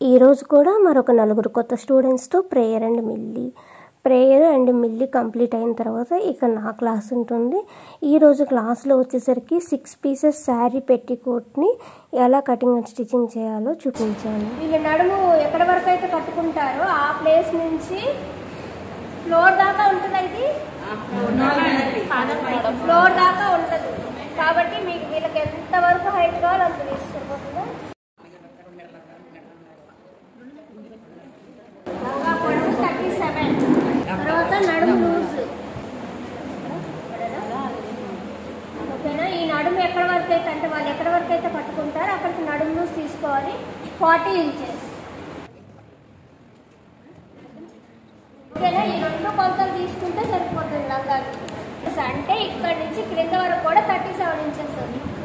ఈరోజు కూడా మరొక నలుగురు కొత్త స్టూడెంట్స్తో ప్రేయర్ అండ్ మిల్లీ కంప్లీట్ అయిన తర్వాత ఇక నా క్లాస్ ఉంటుంది. ఈరోజు క్లాస్లో వచ్చేసరికి 6 పీసెస్ శారీ పెట్టికోట్ని ఎలా కటింగ్ అండ్ స్టిచ్చింగ్ చేయాలో చూపించాను. వీళ్ళు నడుము ఎక్కడి వరకు అయితే కట్టుకుంటారో ఆ ప్లేస్ నుంచి ఫ్లోర్ దాకా ఉంటుంది. ఇది ఫ్లోర్ దాకా ఉంటుంది కాబట్టి మీకు వీళ్ళకి ఎంతవరకు హైట్ కావాలో అంత తీసుకుపోతుందా. పొడవు 37. తర్వాత నడుము లూజ్. ఓకేనా. ఈ నడుము ఎక్కడి వరకు అయితే అంటే వాళ్ళు ఎక్కడి వరకు అయితే పట్టుకుంటారో అక్కడికి నడుము లూజ్ తీసుకోవాలి. 40 ఇంచెస్. ఓకేనా. ఈ 2 కొలతలు తీసుకుంటే సరిపోతుంది లంగాకి. అంటే ఇక్కడ నుంచి క్రింద వరకు కూడా 37 ఇంచెస్.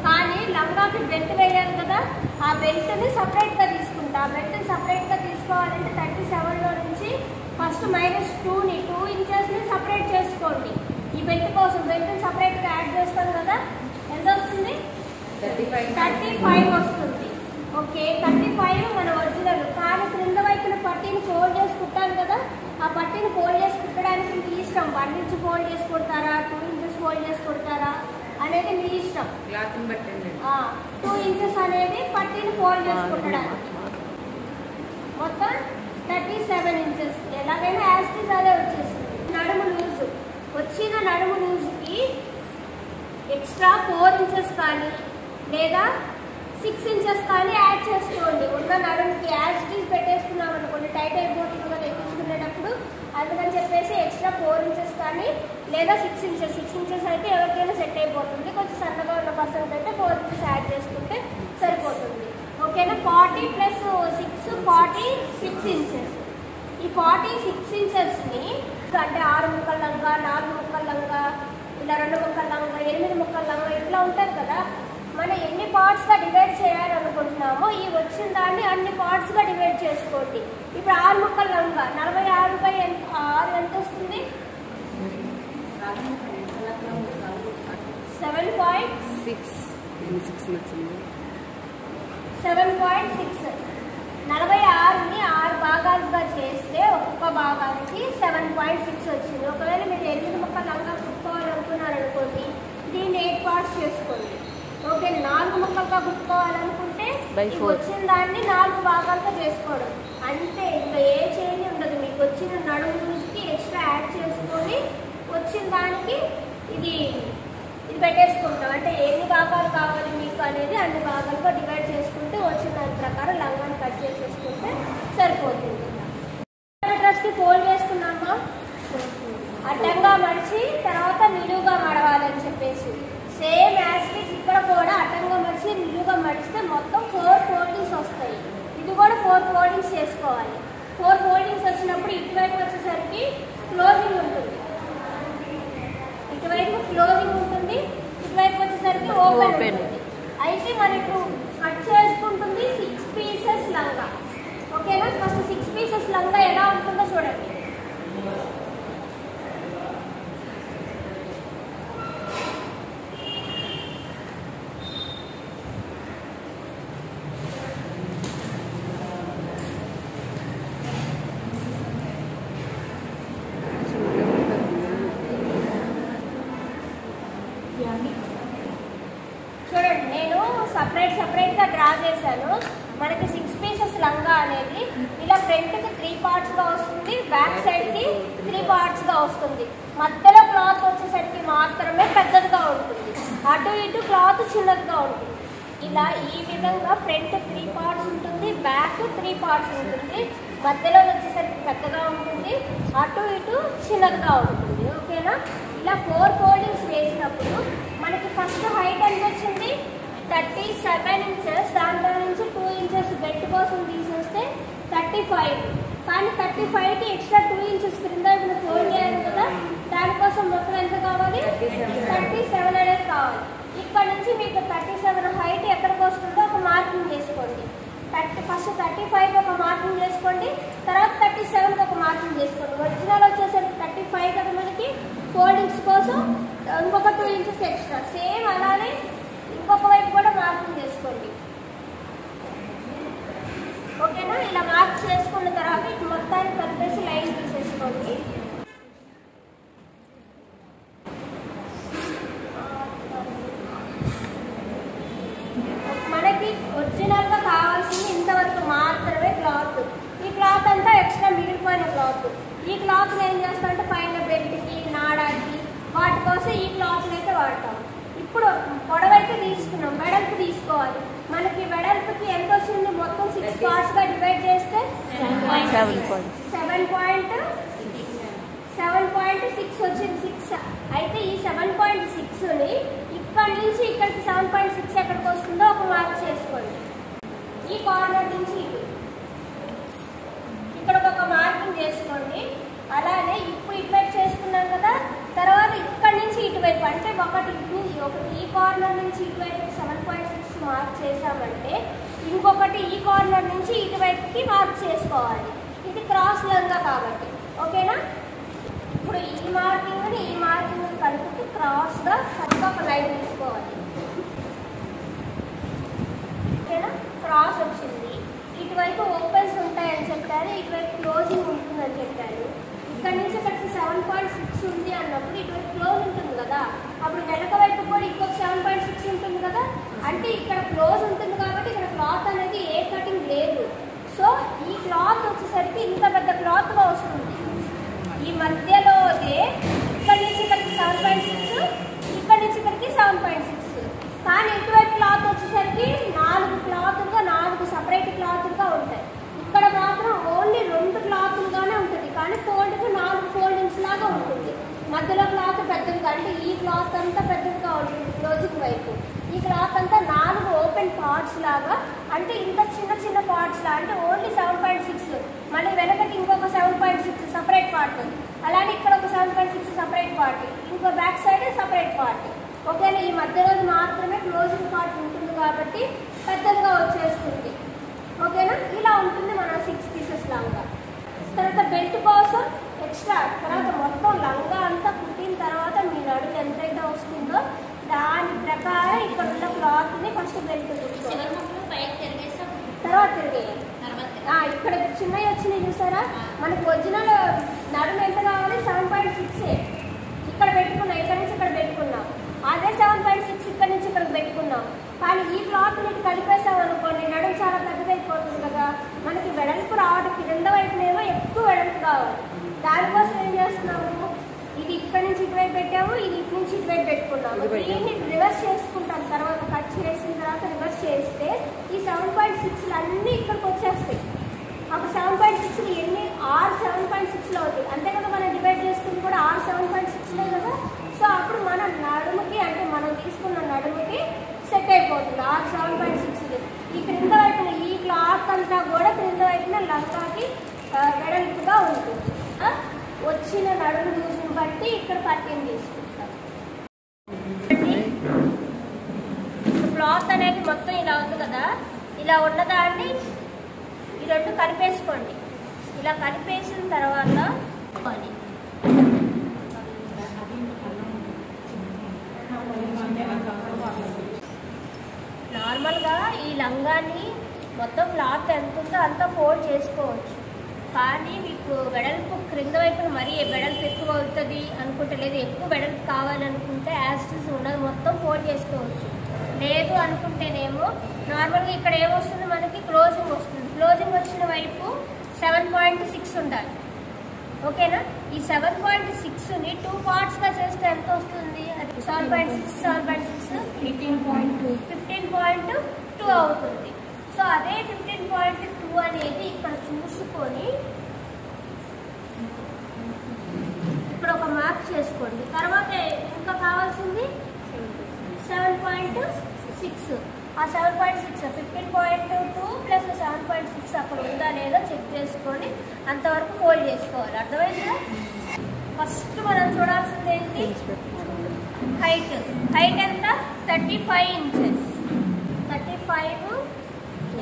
కానీ లంగాకి బెల్ట్ వేయాలి కదా, ఆ బెల్ట్ని సపరేట్గా తీసుకుంటా. ఆ బెల్ట్ని సపరేట్గా తీసుకోవాలంటే 37లో నుంచి ఫస్ట్ -2 ఇంచెస్ని సపరేట్ చేసుకోండి. ఈ బెల్ట్ కోసం బెల్ట్ని సపరేట్గా యాడ్ చేస్తాం కదా, ఎంత వస్తుంది? 35 వస్తుంది. ఓకే, 35 మన ఒరిజినల్. కానీ క్రింద వైపున పట్టీని ఫోల్డ్ చేసి కుట్టాలి కదా, ఆ పట్టీని ఫోల్డ్ చేసి కుట్టడానికి మీ ఇష్టం. 1 ఇంచ్ ఫోల్డ్ చేసి కుడతారా, 2 ఇంచెస్ ఫోల్డ్ చేసి కుడతారా అనేది మీ ఇష్టం. 2 ఇంచెస్ అనేది పట్టీని ఫోల్డ్ చేసి కుట్టడానికి. మొత్తం 37 ఇంచెస్. ఎలాగైనా యాస్టిస్ అదే వచ్చేస్తుంది. నడుము లూజ్ వచ్చిన నడుము లూజ్కి ఎక్స్ట్రా 4 ఇంచెస్ కానీ లేదా 6 ఇంచెస్ కానీ యాడ్ చేసుకోండి. ఉన్న నడుముకి యాస్టిస్ పెట్టేసుకున్నాం అనుకోండి, టైట్ అయిపోతుంది కదా ఎక్కించుకునేటప్పుడు. అందుకని చెప్పేసి ఎక్స్ట్రా 4 ఇంచెస్ కానీ లేదా 6 ఇంచెస్ అయితే ఎవరికైనా సెట్ అయిపోతుంది. కొంచెం సన్నగా ఉన్న పర్సన్ అయితే 4 ఇంచెస్ యాడ్ చేసుకుంటే సరిపోతుంది. ఓకేనా. 40 + 6 46 ఇంచెస్. ఈ 46 ఇంచెస్ని అంటే 6 ముక్కల లంగా, 4 ముక్కల లంగా, ఇలా 2 ముక్కల లంగా, 8 ముక్కల లంగా ఇట్లా ఉంటుంది కదా. మనం ఎన్ని పార్ట్స్గా డివైడ్ చేయాలనుకుంటున్నామో ఈ వచ్చిన దాన్ని అన్ని పార్ట్స్గా డివైడ్ చేసుకోండి. ఇప్పుడు 6 ముక్కల లంగా 46/6 ఎంత వస్తుంది? 7.6. 46ని 6 భాగాలుగా చేస్తే ఒక్కొక్క భాగానికి 7.6 వచ్చింది. ఒకవేళ మీరు 8 ముక్కల లంగా కుట్టుకోవాలనుకున్నారనుకోండి, దీన్ని 8 పార్ట్స్ చేసుకోండి. ఓకే, 4 ముక్కలుగా కుట్టుకోవాలనుకుంటే వచ్చిన దాన్ని 4 భాగాలుగా చేసుకోవడం అంతే. ఇంకా ఏ చేంజ్ ఉండదు. మీకు వచ్చిన నడుము లూజ్కి ఎక్స్ట్రా యాడ్ చేసుకొని వచ్చిన దానికి ఇది పెట్టేసుకుంటాం. అంటే ఎన్ని భాగాలు కావాలి మీకు అనేది అన్ని భాగాలుగా డివైడ్ చేసుకుంటే వచ్చిన దాని ప్రకారం లంగాన్ని కట్ చేసేసుకుంటే సరిపోతుంది. డ్రెస్కి ఫోల్డ్ చేసుకున్నామా, అడ్డంగా మడిచి తర్వాత నిలువుగా మడవాలని చెప్పేసి సేమ్ యాస్టిస్ ఇక్కడ కూడా అడ్డంగా మడిచి నిలువుగా మడిస్తే మొత్తం 4 ఫోల్డింగ్స్ వస్తాయి. ఇది కూడా 4 ఫోల్డింగ్స్ చేసుకోవాలి. 4 ఫోల్డింగ్స్ వచ్చినప్పుడు ఇటువైపు వచ్చేసరికి క్లోజింగ్ ఉంటుంది, ఇటువైపు క్లోజింగ్ ఉంటుంది, ఇటువైపు వచ్చేసరికి ఓపెన్ ఉంటుంది. అయితే మనకు కట్ చేసుకుంటుంది 6 పీసెస్ లంగా. ఓకేనా. ఫస్ట్ 6 పీసెస్ లంగా ఎలా ఉంటుందో చూడండి. చూడండి, నేను సపరేట్గా డ్రా చేశాను. మనకి 6 పీసెస్ లంగా అనేది ఇలా ఫ్రంట్కి 3 పార్ట్స్గా వస్తుంది, బ్యాక్ సైడ్కి 3 పార్ట్స్గా వస్తుంది. మధ్యలో క్లాత్ వచ్చేసరికి మాత్రమే పెద్దదిగా ఉంటుంది, అటు ఇటు క్లాత్ చిన్నదిగా ఉంటుంది. ఇలా ఈ విధంగా ఫ్రంట్ 3 పార్ట్స్ ఉంటుంది, బ్యాక్ 3 పార్ట్స్ ఉంటుంది, మధ్యలో వచ్చేసరికి పెద్దగా ఉంటుంది, అటు ఇటు చిన్నదిగా ఉంటుంది. ఓకేనా. ఇలా 4 ఫోల్డింగ్స్ వేసినప్పుడు మనకి ఫస్ట్ హైట్ ఎంత వచ్చింది? 37 ఇంచెస్. దాంట్లో నుంచి 2 ఇంచెస్ బెల్ట్ కోసం తీసేస్తే 35. కానీ 35కి ఎక్స్ట్రా 2 ఇంచెస్ క్రింద ఇప్పుడు ఫోల్డ్ చేయాలి కదా, దానికోసం మొత్తం ఎంత కావాలి? 37 అనేది కావాలి. ఇక్కడ నుంచి మీకు 37 హైట్ ఎక్కడికి వస్తుందో ఒక మార్కింగ్ చేసుకోండి. ఫస్ట్ 35కి ఒక మార్కింగ్ చేసుకోండి, తర్వాత 37కి ఒక మార్కింగ్ చేసుకోండి. ఒరిజినల్ వచ్చేసరికి 35 కదా మనకి. ఫోల్డింగ్స్ కోసం ఇంకొక 2 ఇంచెస్ ఎక్స్ట్రా. సేమ్ అలానే ఇంకొక వైపు కూడా మార్కింగ్ చేసుకోండి. ఓకేనా? ఇలా మార్క్ చేసుకున్న తర్వాత ఇటు మొత్తాన్ని కలిపేసి లైన్ తీసేసుకోండి. మనకి ఒరిజినల్గా కావాల్సింది ఇంతవరకు మాత్రమే క్లాత్. ఈ క్లాత్ అంతా ఎక్స్ట్రా మిగిలిపోయిన క్లాత్. ఈ క్లాత్ని ఏం చేస్తాం అంటే పైన బెల్ట్కి, నాడాకి, వాటి కోసం ఈ క్లాత్ని అయితే వాడతాం. ఇప్పుడు పొడవైతే తీసుకున్నాం, వెడల్పు తీసుకోవాలి. మనకి వెడల్పుకి ఎంత వచ్చింది? మొత్తం 6 పార్ట్స్గా డివైడ్ చేస్తే 7.6 వచ్చింది. 6 అయితే ఈ 7.6ని ఇక్కడ నుంచి ఇక్కడికి 7.6 ఎక్కడికి వస్తుందో ఒక మార్క్ చేసుకోండి. ఈ కార్నర్ నుంచి ఇక్కడ ఒక మార్కింగ్ చేసుకోండి. అలానే ఇప్పుడు ఇటువైపు చేసుకున్నాం కదా, తర్వాత ఇక్కడ నుంచి ఇటువైపు అంటే ఒకటి ఈ కార్నర్ నుంచి ఇటువైపు 7.6 మార్క్ చేసామంటే ఇంకొకటి ఈ కార్నర్ నుంచి ఇటువైపుకి మార్క్ చేసుకోవాలి. ఇది క్రాస్ లంగా కాబట్టి. ఓకేనా? ఇప్పుడు ఈ మార్కింగ్ కలుపుతూ క్రాస్గా చక్కగా ఒక లైన్ తీసుకోవాలి. ఓకేనా? క్రాస్ వచ్చింది. ఇటువైపు ఓపెన్స్ ఉంటాయని చెప్పారు, ఇటువైపు క్లోజింగ్ ఉంటుందని చెప్పారు. ఇక్కడ నుంచి ఇక్కడికి 7.6 ఉంది అన్నప్పుడు ఇటువైపు క్లోజ్ ఉంటుంది కదా, అప్పుడు వెనక వైపు కూడా ఇంకొక 7.6 ఉంటుంది కదా. అంటే ఇక్కడ క్లోజ్ ఉంటుంది కాబట్టి ఇక్కడ క్లాత్ అనేది ఏ కటింగ్ లేదు. సో ఈ క్లాత్ వచ్చేసరికి ఇంత పెద్ద క్లాత్గా వస్తుంది. ఈ మధ్యలో ఇక్కడ నుంచి ఇక్కడికి 7.6, ఇక్కడ నుంచి ఇక్కడికి 7.6. కానీ ఇటువైపు క్లాత్ వచ్చేసరికి 4 సపరేట్ క్లాత్లుగా ఉంటాయి. ఇక్కడ మాత్రం ఓన్లీ 2 క్లాత్లుగానే ఉంటుంది, కానీ ఫోల్డ్కి 4 ఫోల్డింగ్స్ లాగా ఉంటుంది. మధ్యలో క్లాత్ పెద్దదిగా అంటే ఈ క్లాత్ అంతా పెద్దదిగా ఉంటుంది క్లోజింగ్ వైపు. ఈ క్లాత్ అంతా 4 ఓపెన్ పార్ట్స్ లాగా అంటే ఇంత చిన్న పార్ట్స్ లా అంటే ఓన్లీ 7.6. మళ్ళీ వెనకటి ఇంకొక 7.6 సపరేట్ పార్ట్, అలానే ఇక్కడ ఒక 7.6 సపరేట్ పార్ట్, ఇంకో బ్యాక్ సైడ్ సపరేట్ పార్ట్. ఓకేనా? ఈ మధ్యలో మాత్రమే క్లోజింగ్ పార్ట్ ఉంటుంది కాబట్టి పెద్దదిగా వచ్చేస్తుంది. ఓకేనా? ఇలా ఉంటుంది మన 6 పీసెస్ లంగా. తర్వాత బెల్ట్ కోసం ఎక్స్ట్రా, తర్వాత మొత్తం లంగా అంతా కుట్టిన తర్వాత మీ నడుము ఎంతైతే వస్తుందో దాని ప్రకారం ఇక్కడ ఉన్న క్లాత్ని ఫస్ట్ బెల్ట్ తర్వాత తిరిగేయాలి. ఇక్కడ చిన్నవి వచ్చినాయి చూసారా, మనకు ఒరిజినల్ నడుము ఎంత కావాలి? 7.6. ఇక్కడ పెట్టుకున్నాం, ఇక్కడ నుంచి ఇక్కడ పెట్టుకున్నాం. అదే 7.6 ఇక్కడ నుంచి ఇక్కడికి పెట్టుకున్నాం. కానీ ఈ క్లాత్ నీకు కలిపేసాం అనుకోండి, నడుము చాలా పెద్దదైపోతుంది కదా. మనకి వెడల్పు రావడం కింద వైపునేమో ఎక్కువ వెడల్పు కావాలి. దానికోసం ఏం చేస్తున్నాము, ఇది ఇక్కడ నుంచి ఇటువైపు పెట్టాము, ఇది ఇటు నుంచి ఇటువైపు పెట్టుకున్నాము. దీన్ని రివర్స్ చేసుకుంటాం. తర్వాత కట్ చేసిన తర్వాత రివర్స్ చేస్తే ఈ 7.6 అన్నీ ఇక్కడికి వచ్చేస్తాయి. అప్పుడు 7.6 ఎన్ని 6 7.6లో అవుతాయి. అంతే కదా, మనం డివైడ్ చేసుకుని కూడా 6 7.6లే కదా. సో అప్పుడు మన నడుముకి అంటే మనం తీసుకున్న నడుముకి సెట్ అయిపోతుంది 6 7.6. ఈ క్రింద వైపున ఈ క్లాత్ అంతా కూడా క్రింద వైపున లంగాకి వెడల్పుగా ఉంటుంది. వచ్చిన నడుము లూజ్ని బట్టి ఇక్కడ కటింగ్ తీసుకుంటాం. క్లాత్ అనేది మొత్తం ఇలా ఉంది కదా, ఇలా ఉన్నదాన్ని ఈ 2 కలిపేసుకోండి. ఇలా కలిపేసిన తర్వాత నార్మల్గా ఈ లంగాన్ని మొత్తం క్లాత్ ఎంత ఉందో అంత ఫోల్డ్ చేసుకోవచ్చు. కానీ మీకు వెడల్పు క్రింద వైపున మరీ వెడల్పు ఎక్కువ అవుతుంది అనుకుంటే, లేదు ఎక్కువ వెడల్పు కావాలనుకుంటే యాజ్ ఇట్ ఈజ్ ఉన్నది మొత్తం ఫోల్డ్ చేసుకోవచ్చు. లేదు అనుకుంటేనేమో నార్మల్గా ఇక్కడ ఏమొస్తుంది, మనకి క్లోజింగ్ వస్తుంది. క్లోజింగ్ వచ్చిన వైపు 7.6 ఉండాలి. ఓకేనా? ఈ 7.6ని 2 పార్ట్స్గా చేస్తే ఎంత వస్తుంది? అది 7.6 15.2 అవుతుంది. సో అదే 15.2 అనేది ఇక్కడ చూసుకొని ఇప్పుడు ఒక మార్క్ చేసుకోండి. తర్వాత ఇంకా కావాల్సింది 7.6. ఆ 7.6 15.2 ప్లస్ 7.6 అక్కడ ఉందా లేదా చెక్ చేసుకొని అంతవరకు ఫోల్డ్ చేసుకోవాలి. అర్థమైందా? ఫస్ట్ మనం చూడాల్సింది ఏంటి? హైట్ ఎంత? 35 ఇంచెస్. 35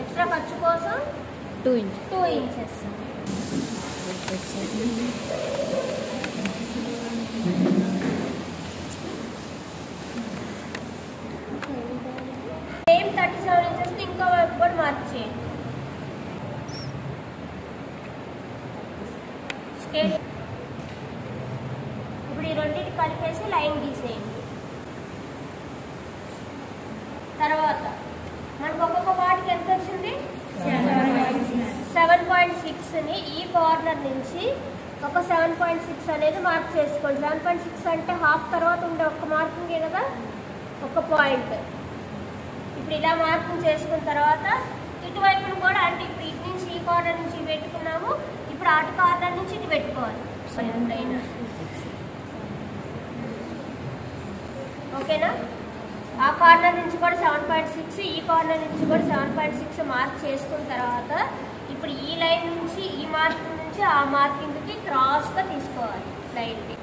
ఎక్స్ట్రా ఖర్చు కోసం 2 ఇంచెస్. సేమ్ 37 ఇంచెస్ ఇంకో వైపు కూడా మార్క్ చేయండి. ఓకే, ఇప్పుడు ఈ రెండింటి కలిపేసి లైన్ గీసేయండి. తర్వాత మనకు ఒక్కొక్క వాటికి ఎంత వచ్చింది? 7.6ని ఈ కార్నర్ నుంచి ఒక 7.6 అనేది మార్క్ చేసుకోండి. 7.6 అంటే హాఫ్ తర్వాత ఉండే ఒక్క మార్కింగే కదా, ఒక పాయింట్. ఇప్పుడు ఇలా మార్కింగ్ చేసుకున్న తర్వాత ఇటువైపును కూడా, అంటే ఇప్పుడు ఇటు నుంచి ఈ కార్నర్ నుంచి పెట్టుకున్నాము, ఇప్పుడు అటు కార్నర్ నుంచి ఇటు పెట్టుకోవాలి. ఓకేనా? ఆ కార్నర్ నుంచి కూడా 7.6, ఈ కార్నర్ నుంచి కూడా 7.6 మార్క్ చేసుకున్న తర్వాత ఇప్పుడు ఈ లైన్ నుంచి ఈ మార్కింగ్ నుంచి ఆ మార్కింగ్కి క్రాస్గా తీసుకోవాలి లైన్ని.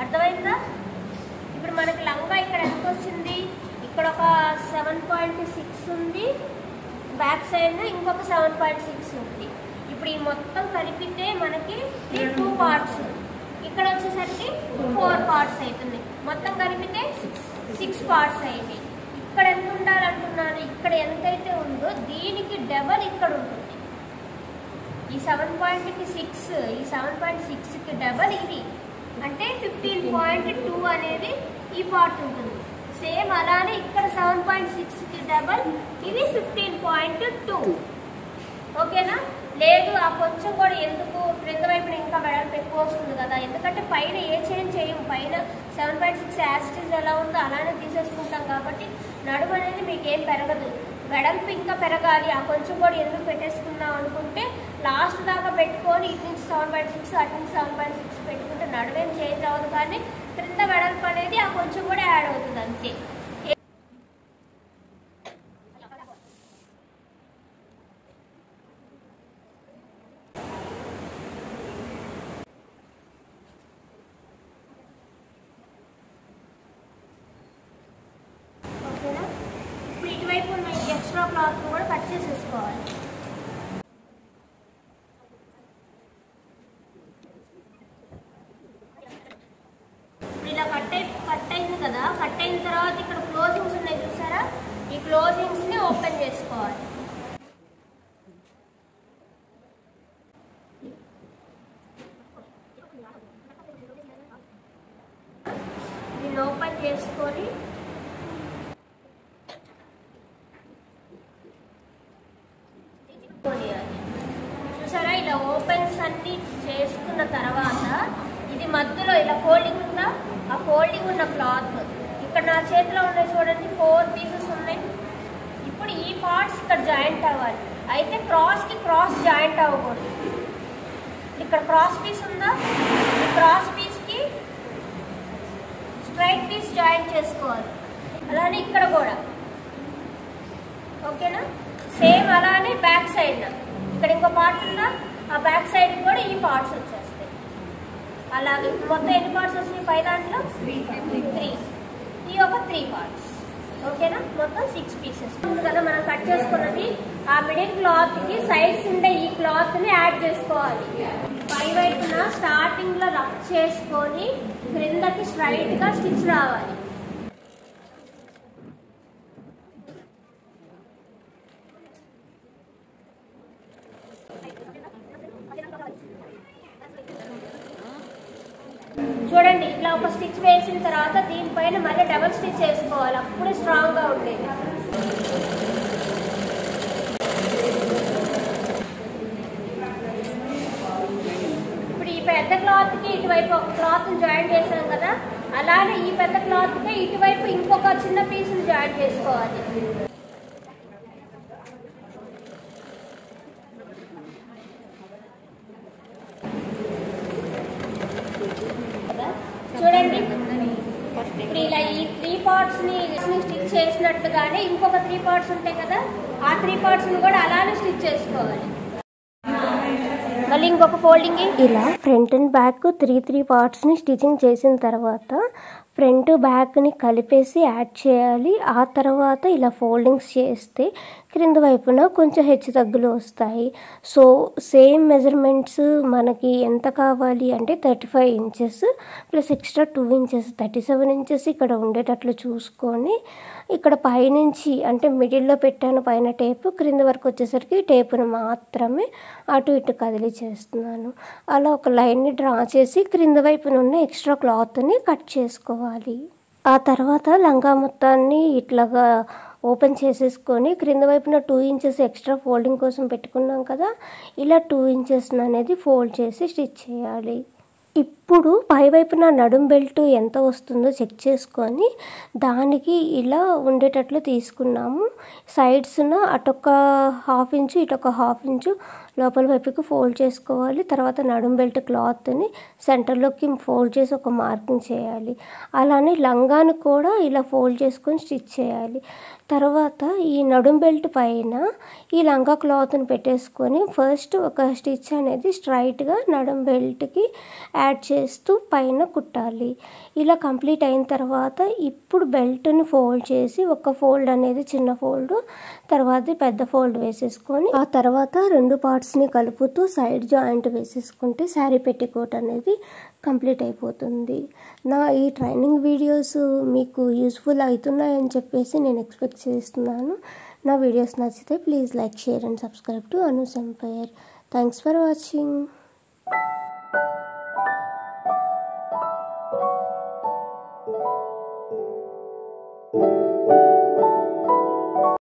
అర్థమైందా? ఇప్పుడు మనకి లంగా ఇక్కడ ఎంత వచ్చింది? ఇక్కడ ఒక 7.6 ఉంది, బ్యాక్ సైడ్ ఇంకొక 7.6 ఉంది. ఇప్పుడు ఈ మొత్తం కలిపితే మనకి 2 పార్ట్స్, ఇక్కడ వచ్చేసరికి 4 పార్ట్స్ అవుతుంది. మొత్తం కలిపితే 6 పార్ట్స్ అయింది. ఇక్కడ ఎంత ఉండాలంటున్నాను? ఇక్కడ ఎంతైతే ఉందో దీనికి డబల్ ఇక్కడ ఉంటుంది. ఈ 7.6, ఈ 7.6కి డబల్ ఇది, అంటే 15.2 అనేది ఈ పార్ట్ ఉంటుంది. సేమ్ అలానే ఇక్కడ 7.6కి డబల్ ఇది 15.2. ఓకేనా? లేదు ఆ కొంచెం కూడా ఎందుకు, క్రింద వైపున ఇంకా వెడల్పు ఎక్కువ వస్తుంది కదా, ఎందుకంటే పైన ఏ చేంజ్ చేయము, పైన 7.6 యాసిటీస్ ఎలా ఉందో అలానే తీసేసుకుంటాం కాబట్టి నడుము అనేది మీకు ఏం పెరగదు. వెడల్పు ఇంకా పెరగాలి, ఆ కొంచెం కూడా ఎందుకు పెట్టేసుకుందాం అనుకుంటే లాస్ట్ దాకా పెట్టుకొని ఇటు నుంచి 7.6 అటు నుంచి 7.6 పెట్టుకుంటే నడుమేం చేంజ్ అవ్వదు, కానీ క్రింద వెడల్పు అనేది ఆ కొంచెం కూడా యాడ్ అవుతుంది అంతే. ఇటువైపు ఉన్న ఎక్స్ట్రా క్లాత్ కూడా కట్ చేసేసుకోవాలి. ఇలా కట్ అయింది కదా, కట్ అయిన తర్వాత ఇక్కడ క్లోజింగ్స్ ఉన్నాయి చూసారా, ఈ క్లోజింగ్స్ ని ఓపెన్ చేసుకోవాలి. దీన్ని ఓపెన్ చేసుకొని చూసారా, ఇలా ఓపెన్స్ అన్ని చేసుకున్న తర్వాత ఇది మధ్యలో ఇలా ఫోల్డింగ్ ఉందా, ఆ ఫోల్డింగ్ ఉన్న క్లాత్ ఇక్కడ నా చేతిలో ఉన్నాయి చూడండి, 4 పీసెస్ ఉన్నాయి. ఇప్పుడు ఈ పార్ట్స్ ఇక్కడ జాయింట్ అవ్వాలి, అయితే క్రాస్కి క్రాస్ జాయింట్ అవ్వకూడదు. ఇక్కడ క్రాస్ పీస్ ఉందా, ఈ క్రాస్ పీస్కి స్ట్రైట్ పీస్ జాయింట్ చేసుకోవాలి. అలానే ఇక్కడ కూడా. ఓకేనా? సేమ్ అలానే బ్యాక్ సైడ్ ఇక్కడ ఇంకో పార్ట్ ఉందా, ఆ బ్యాక్ సైడ్ కూడా ఈ పార్ట్స్ వచ్చేస్తాయి. అలాగే మొత్తం ఎన్ని పార్ట్స్ వస్తాయి పై దాంట్లో? 3. ఈ ఒక 3 పార్ట్స్. ఓకేనా? మొత్తం 6 పీసెస్ కదా మనం కట్ చేసుకున్నది. ఆ మిడిల్ క్లాత్ కి సైడ్స్ ఉండే ఈ క్లాత్ ని యాడ్ చేసుకోవాలి. పై వైపున స్టార్టింగ్ లో రఫ్ చేసుకొని క్రిందకి స్ట్రైట్ గా స్టిచ్ రావాలి. చూడండి, ఇట్లా ఒక స్టిచ్ వేసిన తర్వాత దీనిపైన మళ్ళీ డబుల్ స్టిచ్ వేసుకోవాలి, అప్పుడు స్ట్రాంగ్ గా ఉండేది. ఇప్పుడు ఈ పెద్ద క్లాత్ కి ఇటువైపు ఒక క్లాత్ జాయిన్ చేసాం కదా, అలానే ఈ పెద్ద క్లాత్ కి ఇటువైపు ఇంకొక చిన్న పీస్ జాయిన్ చేసుకోవాలి. చూడండి, ఇప్పుడు ఇలా ఈ 3 పార్ట్స్ ని స్టిచ్ చేసినట్టుగానే ఇంకొక 3 పార్ట్స్ ఉంటాయి కదా, ఆ 3 పార్ట్స్ ని కూడా అలానే స్టిచ్ చేసుకోవాలి. మళ్ళీ ఇంకొక ఫోల్డింగ్. ఇలా ఫ్రంట్ అండ్ బ్యాక్ 3 పార్ట్స్ ని స్టిచింగ్ చేసిన తర్వాత ఫ్రంట్ బ్యాక్ని కలిపేసి యాడ్ చేయాలి. ఆ తర్వాత ఇలా ఫోల్డింగ్స్ చేస్తే క్రింద వైపున కొంచెం హెచ్చు తగ్గులు వస్తాయి. సో సేమ్ మెజర్మెంట్స్ మనకి ఎంత కావాలి అంటే 35 inches plus extra 2 inches 37 inches ఇక్కడ ఉండేటట్లు చూసుకొని ఇక్కడ పైనుంచి అంటే మిడిల్లో పెట్టాను పైన టేపు, క్రింద వరకు వచ్చేసరికి టేపును మాత్రమే అటు ఇటు కదిలి చేస్తున్నాను. అలా ఒక లైన్ని డ్రా చేసి క్రింద వైపున ఉన్న ఎక్స్ట్రా క్లాత్ని కట్ చేసుకోవాలి. ఆ తర్వాత లంగా మొత్తాన్ని ఇట్లాగా ఓపెన్ చేసేసుకొని క్రింద వైపున 2 ఇంచెస్ ఎక్స్ట్రా ఫోల్డింగ్ కోసం పెట్టుకున్నాం కదా, ఇలా 2 ఇంచెస్ అనేది ఫోల్డ్ చేసి స్టిచ్ చేయాలి. ఇప్పుడు పై వైపున నడుం బెల్ట్ ఎంత వస్తుందో చెక్ చేసుకొని దానికి ఇలా ఉండేటట్లు తీసుకున్నాము. సైడ్స్న అటొక 1/2 ఇంచు ఇటొక 1/2 ఇంచు లోపల వైపుకి ఫోల్డ్ చేసుకోవాలి. తర్వాత నడుం బెల్ట్ క్లాత్ని సెంటర్లోకి ఫోల్డ్ చేసి ఒక మార్కింగ్ చేయాలి. అలానే లంగాను కూడా ఇలా ఫోల్డ్ చేసుకొని స్టిచ్ చేయాలి. తర్వాత ఈ నడుం బెల్ట్ పైన ఈ లంగా క్లాత్ని పెట్టేసుకొని ఫస్ట్ ఒక స్టిచ్ అనేది స్ట్రైట్గా నడుం బెల్ట్కి యాడ్ చేస్తూ పైన కుట్టాలి. ఇలా కంప్లీట్ అయిన తర్వాత ఇప్పుడు బెల్ట్ని ఫోల్డ్ చేసి ఒక ఫోల్డ్ అనేది చిన్న ఫోల్డ్, తర్వాత పెద్ద ఫోల్డ్ వేసేసుకొని ఆ తర్వాత 2 పార్ట్స్ని కలుపుతూ సైడ్ జాయింట్ వేసేసుకుంటే శారీ పెట్టికోట్ అనేది కంప్లీట్ అయిపోతుంది. నా ఈ ట్రైనింగ్ వీడియోస్ మీకు యూస్ఫుల్ అవుతున్నాయని చెప్పేసి నేను ఎక్స్పెక్ట్ చేస్తున్నాను. నా వీడియోస్ నచ్చితే please like, share and subscribe to Anu's empire. Thanks for watching.